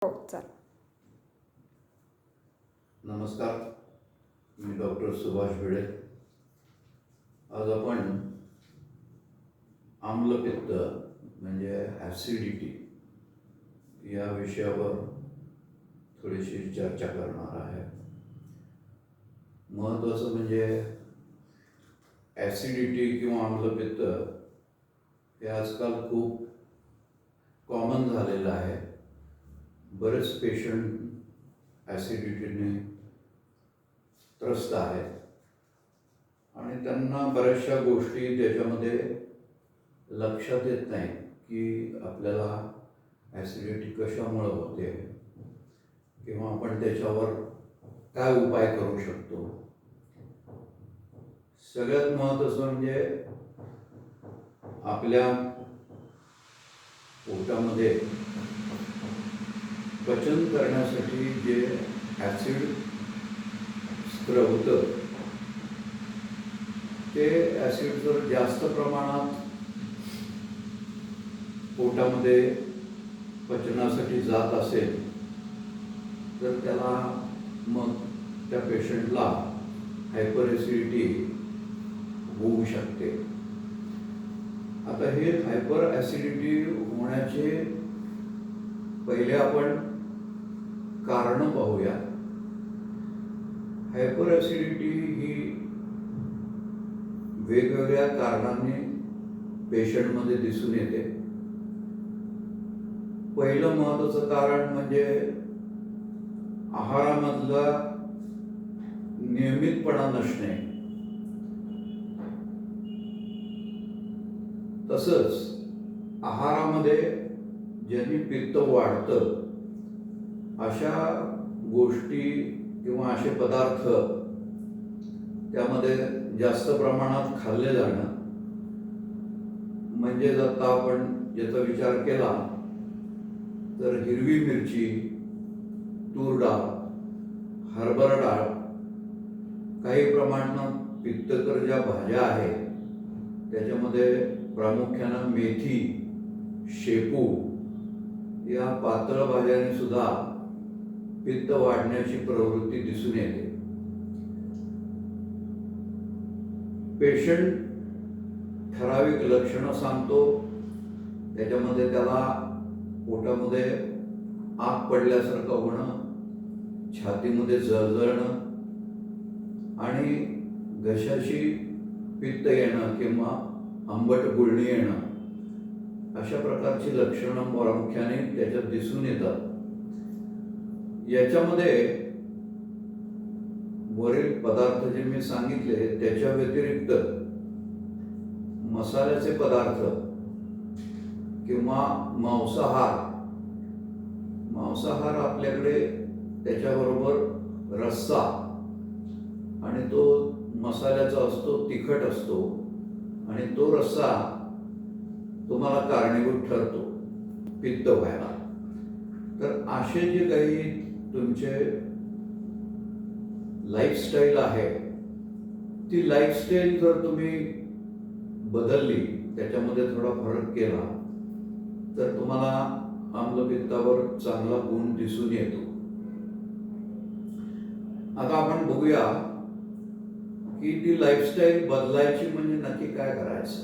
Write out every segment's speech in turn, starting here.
हो चालेल. नमस्कार, मी डॉक्टर सुभाष भिडे. आज आपण आम्लपित्त म्हणजे ॲसिडिटी या विषयावर थोडीशी चर्चा करणार आहे. महत्त्वाचं म्हणजे ॲसिडिटी किंवा आम्लपित्त हे आजकाल खूप कॉमन झालेलं आहे. बरेच पेशंट ॲसिडिटीने त्रस्त आहेत आणि त्यांना बऱ्याचशा गोष्टी त्याच्यामध्ये लक्षात येत नाही की आपल्याला ॲसिडिटी कशामुळं होते किंवा आपण त्याच्यावर काय उपाय करू शकतो. सगळ्यात महत्त्वाचं म्हणजे आपल्या पोटामध्ये पचन करण्यासाठी जे ॲसिड स्त्रवतं ते ॲसिड जर जास्त प्रमाणात पोटामध्ये पचनासाठी जात असेल तर त्याला मग त्या पेशंटला हायपर ॲसिडिटी होऊ शकते. आता हे हायपर ॲसिडिटी होण्याचे पहिले आपण कारण पाहूया. हायपर ॲसिडिटी ही वेगवेगळ्या कारणांनी पेशंटमध्ये दिसून येते. पहिलं महत्त्वाचं कारण म्हणजे आहारामधला नियमितपणा नसणे. तसंच आहारामध्ये ज्यांनी पित्त वाढतं अशा गोष्टी किंवा असे पदार्थ त्यामध्ये जास्त प्रमाणात खाल्ले जाणं. म्हणजे जर आपण याचा विचार केला तर हिरवी मिरची, तूर डाळ, हरभरा डाळ, काही प्रमाणात पित्तकर ज्या भाज्या आहेत त्याच्यामध्ये प्रामुख्यानं मेथी, शेपू या पातळ भाज्यांनी सुद्धा पित्त वाढण्याची प्रवृत्ती दिसून येते. पेशंट ठराविक लक्षणं सांगतो. त्याच्यामध्ये त्याला पोटामध्ये आग पडल्यासारखं होणं, छातीमध्ये जळजळणं आणि घशाशी पित्त येणं किंवा आंबट गुळणी येणं अशा प्रकारची लक्षणं प्रामुख्याने त्याच्यात दिसून येतात. याच्यामध्ये वरील पदार्थ जे मी सांगितले त्याच्या व्यतिरिक्त मसाल्याचे पदार्थ किंवा मांसाहार आपल्याकडे त्याच्याबरोबर रस्सा आणि तो मसाल्याचा असतो, तिखट असतो आणि तो रस्सा तुम्हाला कारणीभूत ठरतो पित्त व्हायला. तर असे जे काही तुमचे लाईफस्टाईल आहे ती लाईफस्टाईल जर तुम्ही बदलली, त्याच्यामध्ये थोडा फरक केला तर तुम्हाला आम्लपित्तावर चांगला गुण दिसून येतो. आता आपण बघूया की ती लाईफस्टाईल बदलायची म्हणजे नक्की काय करायचं.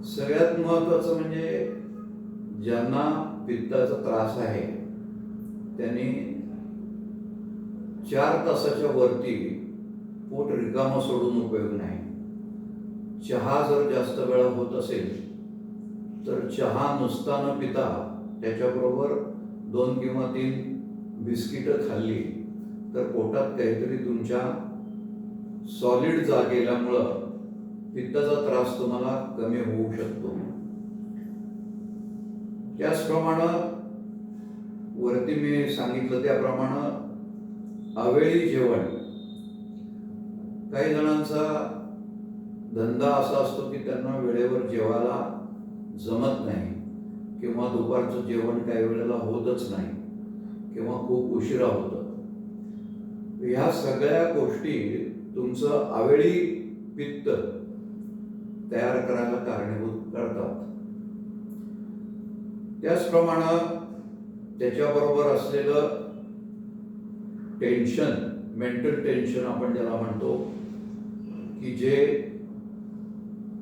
सगळ्यात महत्त्वाचं म्हणजे ज्यांना पित्ताचा त्रास आहे त्यांनी 4 तासाच्या वरती पोट रिकामं सोडून उपयोग नाही. चहा जर जास्त वेळा होत असेल तर चहा नुसता न पिता त्याच्याबरोबर 2 किंवा 3 बिस्किटं खाल्ली तर पोटात काहीतरी तुमच्या सॉलिड जाग गेल्यामुळं पित्ताचा त्रास तुम्हाला कमी होऊ शकतो. त्याचप्रमाणे वरती मी सांगितलं त्याप्रमाणे अवेळी जेवण. काही जणांचा धंदा असा असतो की त्यांना वेळेवर जेवायला जमत नाही किंवा दुपारचं जेवण काही वेळेला होतच नाही किंवा खूप उशिरा होतं. ह्या सगळ्या गोष्टी तुमचं अवेळी पित्त तयार करायला कारणीभूत करतात. त्याचप्रमाणे त्याच्याबरोबर असलेलं टेन्शन, मेंटल टेन्शन आपण ज्याला म्हणतो, की जे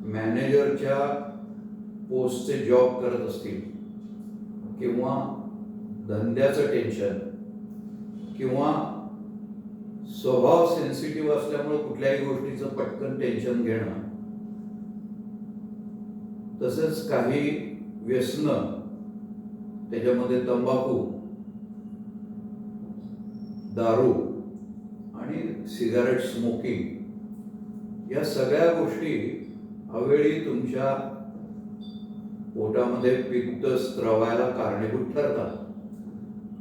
मॅनेजरच्या पोस्टचे जॉब करत असतील, किंवा धंद्याचं टेन्शन, किंवा स्वभाव सेन्सिटिव्ह असल्यामुळे कुठल्याही गोष्टीचं पटकन टेन्शन घेणं, तसंच काही व्यसनं, त्याच्यामध्ये तंबाखू, दारू आणि सिगारेट स्मोकिंग, या सगळ्या गोष्टी अवेळी तुमच्या पोटामध्ये पित्त स्त्रवायला कारणीभूत ठरतात.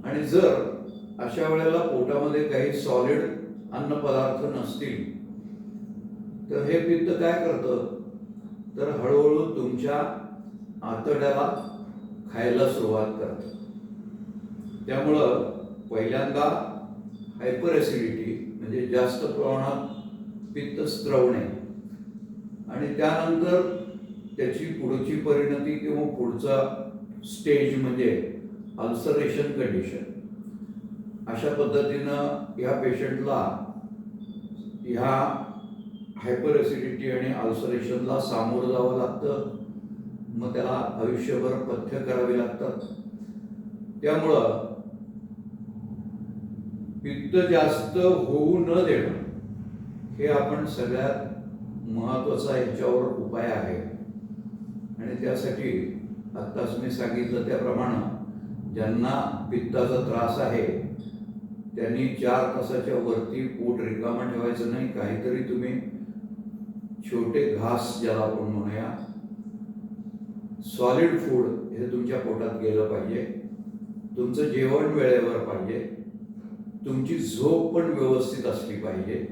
आणि जर अशा वेळेला पोटामध्ये काही सॉलिड अन्नपदार्थ नसतील तर हे पित्त काय करतं, तर हळूहळू तुमच्या आतड्याला खायला सुरुवात करतं. त्यामुळं पहिल्यांदा हायपर ॲसिडिटी म्हणजे जास्त प्रमाणात पित्त स्त्रवणे, आणि त्यानंतर त्याची पुढची परिणती किंवा पुढचा स्टेज म्हणजे अल्सरेशन कंडिशन. अशा पद्धतीनं या पेशंटला ह्या हायपर ॲसिडिटी आणि अल्सरेशनला सामोरं जावं लागतं. मग त्याला आयुष्यभर पथ्य करावी लागतात. त्यामुळं पित्त जास्त होऊ न देणं हे आपण सगळ्यात महत्त्वाचा याच्यावर उपाय आहे. आणि त्यासाठी आत्ताच मी सांगितलं त्याप्रमाणे ज्यांना पित्ताचा त्रास आहे त्यांनी 4 तासाच्या वरती पोट रिकामं ठेवायचं नाही. काहीतरी तुम्ही छोटे घास ज्याला आपण म्हणूया, सॉलिड फूड हे तुमच्या पोटात गेलं पाहिजे. तुमचं जेवण वेळेवर पाहिजे. तुमची झोप पण व्यवस्थित असली पाहिजे.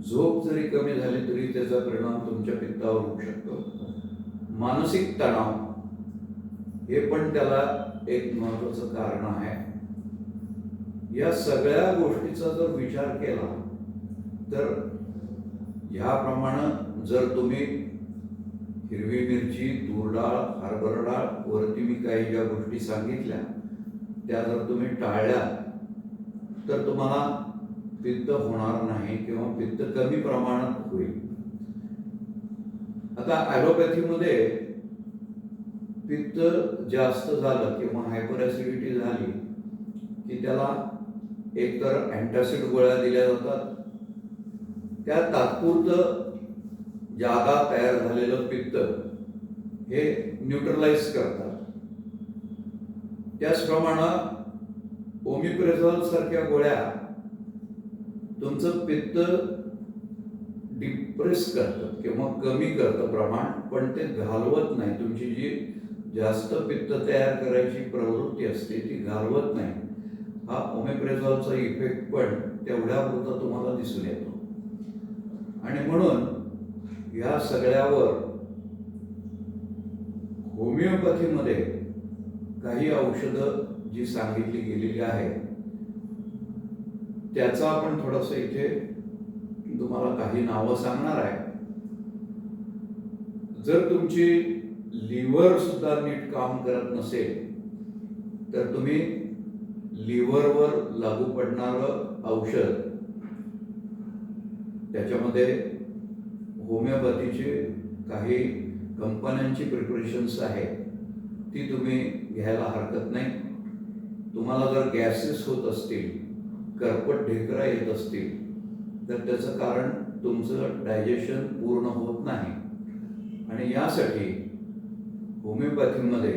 झोप जरी कमी झाली तरी त्याचा परिणाम तुमच्या पित्तावर होऊ शकतो. मानसिक तणाव हे पण त्याला एक महत्त्वाचं कारण आहे. या सगळ्या गोष्टीचा जर विचार केला तर ह्याप्रमाणे जर तुम्ही हिरवी मिरची, तूर डाळ, हरभरा डाळ, वरती मी काही ज्या गोष्टी सांगितल्या त्या जर तुम्ही टाळल्या तर तुम्हाला पित्त होणार नाही किंवा पित्त कमी प्रमाणात होईल. आता ॲलोपॅथीमध्ये पित्त जास्त झालं किंवा हायपर ॲसिडिटी झाली की त्याला एकतर अँटासिड गोळ्या दिल्या जातात. त्या तात्पुरतं जादा तयार झालेलं पित्त हे न्यूट्रलाइज करतात. त्याचप्रमाणे ओमिप्रेझॉल सारख्या गोळ्या तुमचं पित्त डिप्रेस करतं किंवा कमी करतं प्रमाण, पण ते घालवत नाही. तुमची जी जास्त पित्त तयार करायची प्रवृत्ती असते ती घालवत नाही. हा ओमेप्रेझॉलचा इफेक्ट पण तेवढ्यापुरता तुम्हाला दिसून येतो. आणि म्हणून या सगळ्यावर होमिओपॅथीमध्ये काही औषधं जी सांगितली गेलेली आहे त्याचा आपण थोडंसं इथे तुम्हाला काही नावं सांगणार आहे. जर तुमची लिव्हर सुद्धा नीट काम करत नसेल तर तुम्ही लिव्हरवर लागू पडणारं औषध, त्याच्यामध्ये होमिओपॅथीचे काही कंपन्यांची प्रिपरेशन्स आहेत ती तुम्ही घ्यायला हरकत नाही. तुम्हाला जर गॅसेस होत असतील, करपट ढेकरा येत असतील तर त्याचं कारण तुमचं डायजेशन पूर्ण होत नाही. आणि यासाठी होमिओपॅथीमध्ये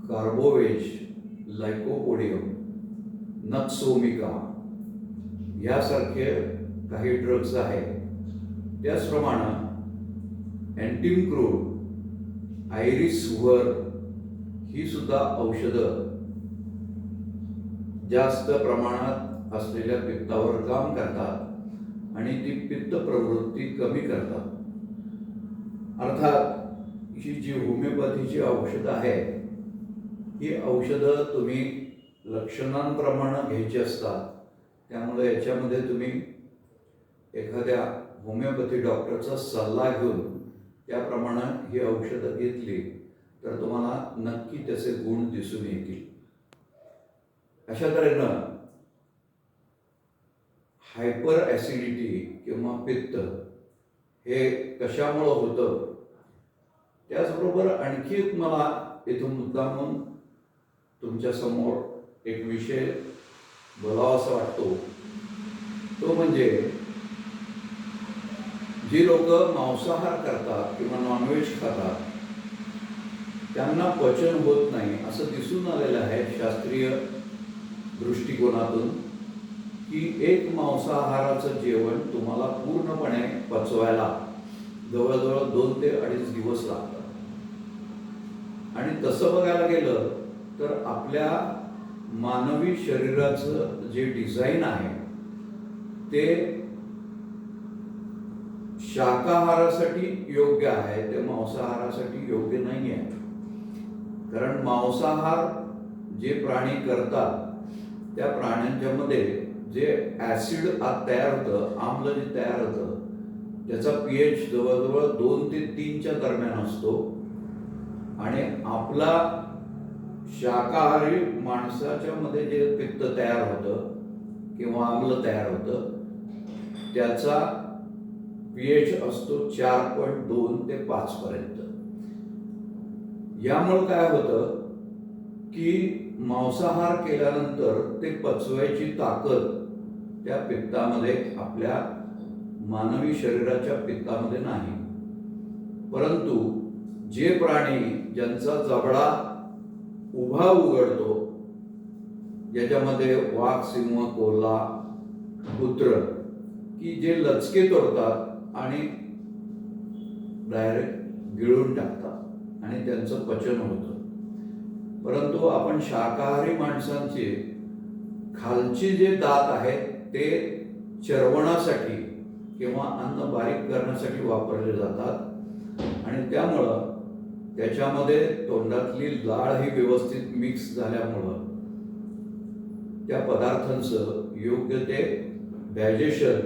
कार्बोवेज, लाइकोपोडियम, नक्सोमिका यासारखे काही ड्रग्ज आहेत. त्याचप्रमाणे अँटिमक्रूड, आयरिसव्हर ही सुद्धा औषधं जास्त प्रमाणात असलेल्या पित्तावर काम करतात आणि ती पित्त प्रवृत्ती कमी करतात. अर्थात ही जी होमिओपॅथीची औषधं आहेत ही औषधं तुम्ही लक्षणांप्रमाणे घ्यायची असतात. त्यामुळे याच्यामध्ये तुम्ही एखाद्या होमिओपॅथी डॉक्टरचा सल्ला घेऊन त्याप्रमाणे ही औषधं घेतली तर तुम्हाला नक्की त्याचे गुण दिसून येतील. अशा तऱ्हेनं हायपर ॲसिडिटी किंवा पित्त हे कशामुळं होतं, त्याचबरोबर आणखी एक मला इथून मुद्दामून तुमच्यासमोर एक विषय बोलावासा वाटतो, तो म्हणजे जी लोक मांसाहार करतात किंवा नॉनव्हेज खातात त्यांना पचन होत नाही असं दिसून आलेलं आहे शास्त्रीय दृष्टिकोनातून, की एक मांसाहाराचं जेवण तुम्हाला पूर्णपणे पचवायला जवळजवळ 2 ते 2.5 दिवस लागतात. आणि तसं बघायला गेलं तर आपल्या मानवी शरीराचं जे डिझाईन आहे ते शाकाहारासाठी योग्य आहे, ते मांसाहारासाठी योग्य नाही आहे. कारण मांसाहार जे प्राणी करतात त्या प्राण्यांच्या मध्ये जे ॲसिड आत तयार होतं, आम्ल जे तयार होतं, त्याचा pH जवळजवळ 2 ते 3च्या दरम्यान असतो. आणि आपला शाकाहारी माणसाच्या मध्ये जे पित्त तयार होतं किंवा आम्ल तयार होतं त्याचा pH असतो 4.2 ते 5 पर्यंत. यामुळे काय होतं की मांसाहार केल्यानंतर ते पचवायची ताकद त्या पित्तामध्ये, आपल्या मानवी शरीराच्या पित्तामध्ये नाही. परंतु जे प्राणी ज्यांचा जबडा उभा उघडतो, ज्याच्यामध्ये वाघ, सिंह, कोल्हा, कुत्र, की जे लचके तोडतात आणि डायरेक्ट गिळून टाकतात आणि त्यांचं पचन होतं. परंतु आपण शाकाहारी माणसांचे खालचे जे दात आहेत ते चरवणासाठी किंवा अन्न बारीक करण्यासाठी वापरले जातात. आणि त्यामुळं त्याच्यामध्ये तोंडातली लाळ ही व्यवस्थित मिक्स झाल्यामुळं त्या पदार्थांचं योग्य ते डायजेशन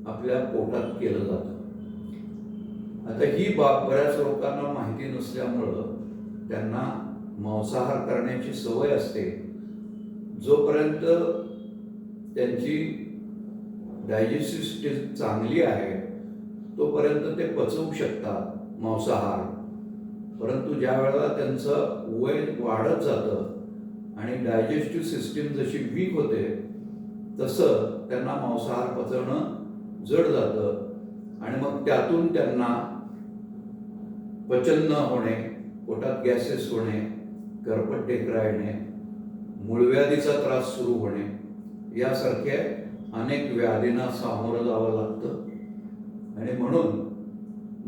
आपल्या पोटात केलं जातं. आता ही बाब बऱ्याच लोकांना माहिती नसल्यामुळं त्यांना मांसाहार करण्याची सवय असते. जोपर्यंत त्यांची डायजेस्टिव्ह सिस्टीम चांगली आहे तोपर्यंत ते पचवू शकतात मांसाहार. परंतु ज्या वेळेला त्यांचं वय वाढत जातं आणि डायजेस्टिव्ह सिस्टीम जशी वीक होते तसं त्यांना मांसाहार पचवणं जड जातं. आणि मग त्यातून त्यांना पचन न होणे, पोटात गॅसेस होणे, करपट ढेकरा येणे, मूळव्याधीचा त्रास सुरू होणे यासारख्या अनेक व्याधींना सामोरं जावं लागतं. आणि म्हणून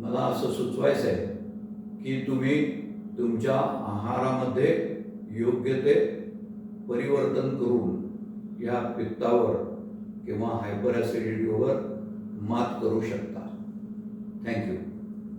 मला असं सुचवायचं आहे की तुम्ही तुमच्या आहारामध्ये योग्य ते परिवर्तन करून या पित्तावर किंवा हायपर ॲसिडिटीवर मात करू शकता. थँक्यू.